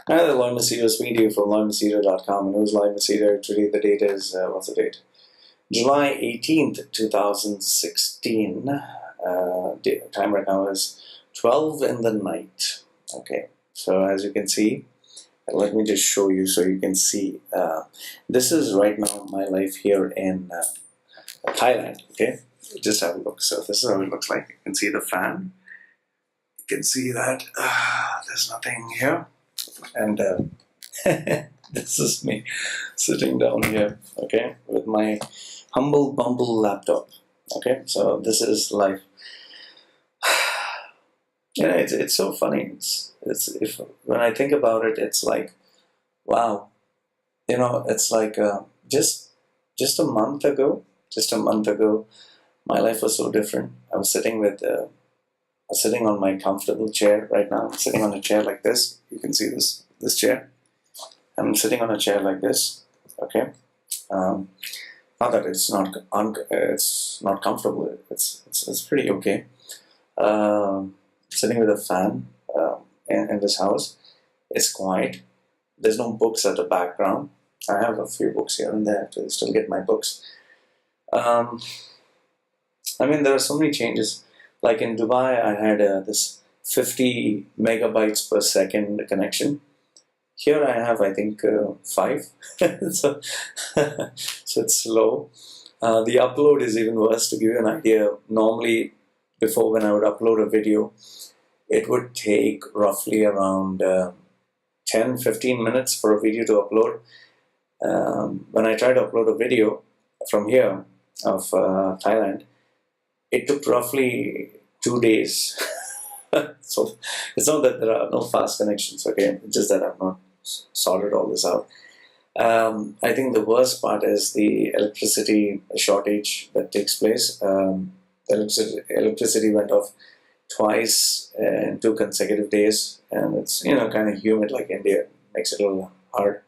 Hi there, Loy Machedo speaking to you from loymachedo.com. And who's Loy Machedo? Today the date is, what's the date? July 18th, 2016. Time right now is 12 in the night. Okay, so as you can see, let me just show you so you can see. This is right now my life here in Thailand. Okay, just have a look. So this is how it looks like. You can see the fan. You can see that there's nothing here. And this is me sitting down here, okay, with my humble bumble laptop. Okay, so this is life. You know, it's so funny. It's if when I think about it, it's like, wow. You know, it's like just a month ago, my life was so different. I was sitting on my comfortable chair right now. I'm sitting on a chair like this. You can see this chair. I'm sitting on a chair like this. Okay. Not that it's not comfortable. It's pretty okay. Sitting with a fan in this house. It's quiet. There's no books at the background. I have a few books here and there to still get my books. I mean, there are so many changes. Like in Dubai, I had this 50 megabytes per second connection. Here I have, I think, 5. so, so it's slow. The upload is even worse. To give you an idea, normally before when I would upload a video, it would take roughly around 10-15 minutes for a video to upload. When I tried to upload a video from here of Thailand, it took roughly 2 days. So it's not that there are no fast connections, okay? It's just that I've not sorted all this out. I think the worst part is the electricity shortage that takes place. Electricity went off twice in 2 consecutive days, and it's, you know, kind of humid like India. Makes it a little hard.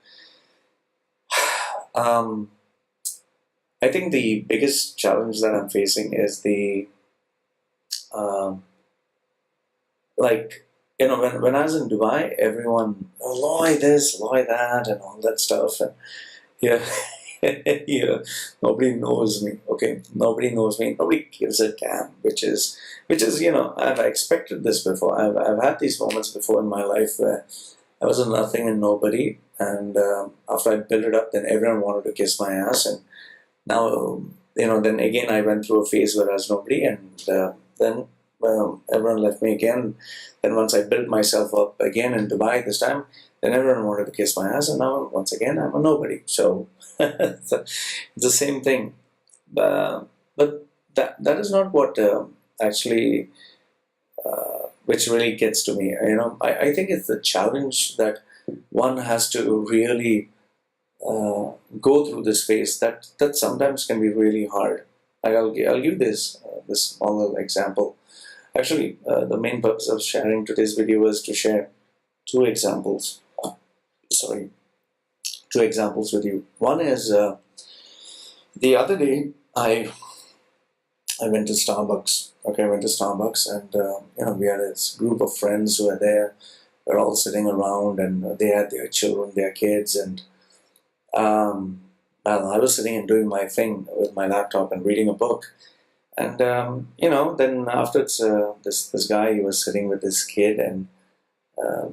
I think the biggest challenge that I'm facing is the like, you know, when I was in Dubai, everyone, oh, Loy this, Loy that, and all that stuff. And here, here, nobody knows me. Okay, nobody knows me. Nobody gives a damn. Which is, you know, I've expected this before. I've had these moments before in my life where I was a nothing and nobody, and after I built it up, then everyone wanted to kiss my ass, and now, you know, then again I went through a phase where I was nobody, and then everyone left me again. Then once I built myself up again in Dubai this time, then everyone wanted to kiss my ass, and now once again I'm a nobody. So it's the same thing. But that is not what actually which really gets to me. You know, I think it's the challenge that one has to really go through this phase that sometimes can be really hard. Like I'll give this small little example. Actually, the main purpose of sharing today's video is to share 2 examples. Sorry, 2 examples with you. One is the other day I went to Starbucks. Okay, I went to Starbucks, and you know, we had this group of friends who were there. We're all sitting around, and they had their children, their kids, and well, I was sitting and doing my thing with my laptop and reading a book. And you know, then after this guy, he was sitting with this kid, and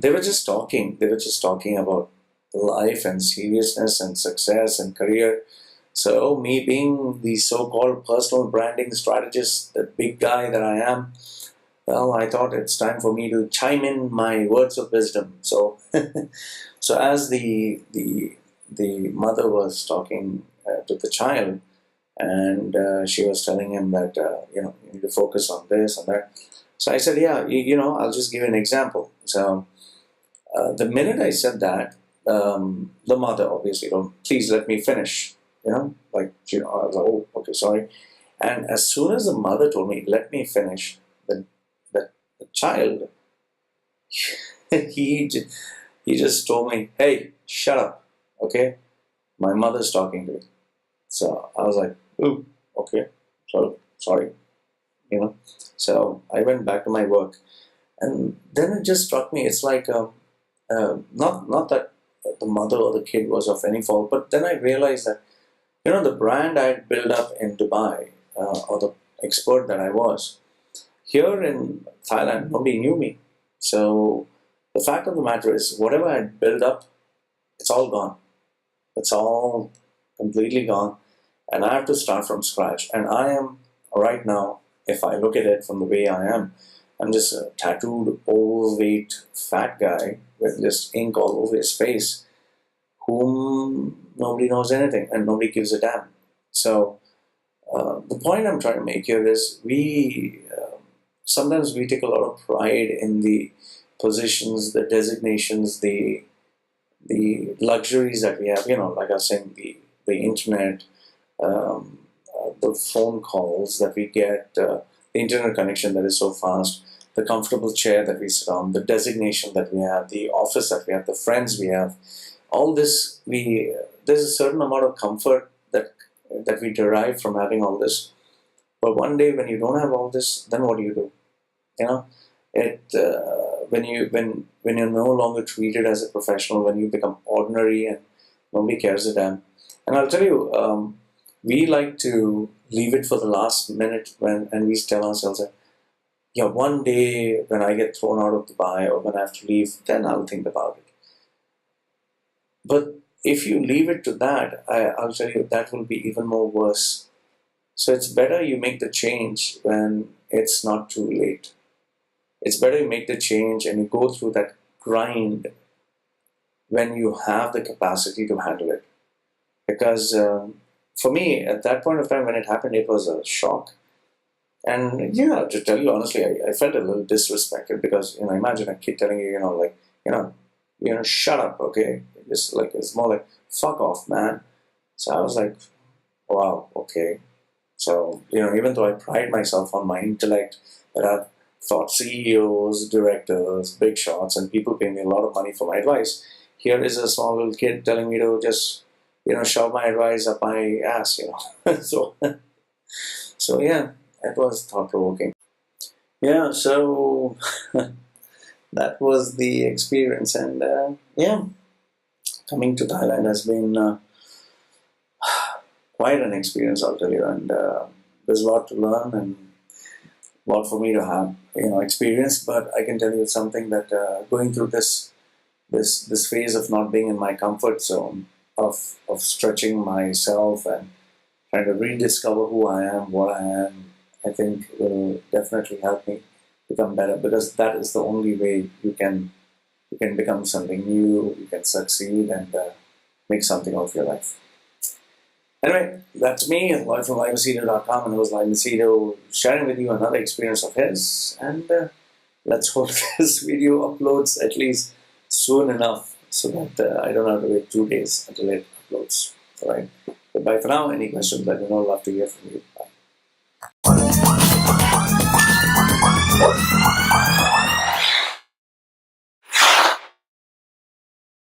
they were just talking. They were just talking about life and seriousness and success and career. So me being the so-called personal branding strategist, the big guy that I am, well, I thought it's time for me to chime in my words of wisdom. So, so as the mother was talking to the child, and she was telling him that you know, you need to focus on this and that. So I said, yeah, you know, I'll just give you an example. So the minute I said that, the mother obviously, please let me finish. You know, like, you know, I was like, oh, okay, sorry. And as soon as the mother told me, let me finish, the child, he just told me, hey, shut up, okay? My mother's talking to me. So I was like, ooh, okay, so sorry, you know. So I went back to my work, and then it just struck me. It's like not that the mother or the kid was of any fault, but then I realized that the brand I had built up in Dubai, or the expert that I was here in Thailand, nobody knew me. So the fact of the matter is, whatever I had built up, it's all gone. It's all completely gone, and I have to start from scratch. And I am right now, if I look at it from the way I am, I'm just a tattooed, overweight, fat guy with just ink all over his face, whom nobody knows anything and nobody gives a damn. So the point I'm trying to make here is sometimes we take a lot of pride in the positions, the designations, the luxuries that we have. Like I was saying, the internet, the phone calls that we get, the internet connection that is so fast, the comfortable chair that we sit on, the designation that we have, the office that we have, the friends we have. All this, there's a certain amount of comfort that we derive from having all this. But one day when you don't have all this, then what do you do? When you're no longer treated as a professional, when you become ordinary and nobody cares a damn. And I'll tell you, we like to leave it for the last minute and we tell ourselves that, one day when I get thrown out of Dubai or when I have to leave, then I'll think about it. But if you leave it to that, I'll tell you that will be even more worse. So it's better you make the change when it's not too late. It's better you make the change and you go through that grind when you have the capacity to handle it. Because for me, at that point of time when it happened, it was a shock. And to tell you honestly, I felt a little disrespected because, imagine a kid telling you, shut up, okay? It's more like, fuck off, man. So I was like, wow, okay. So, even though I pride myself on my intellect, that I've thought CEOs, directors, big shots, and people pay me a lot of money for my advice, here is a small little kid telling me to just, shove my advice up my ass, So yeah, it was thought-provoking. Yeah, so that was the experience. And coming to Thailand has been quite an experience, I'll tell you. And there's a lot to learn and a lot for me to have, experience. But I can tell you something that going through this phase of not being in my comfort zone, of stretching myself and trying to rediscover who I am, what I am, I think will definitely help me become better, because that is the only way you can become something new, you can succeed and make something of your life. Anyway, that's me, Loy from LoyMachedo.com, and it was Loy Machedo sharing with you another experience of his. And let's hope this video uploads at least soon enough so that I don't have to wait 2 days until it uploads. Alright, goodbye for now. Any questions, let me know. Love to hear from you. Bye.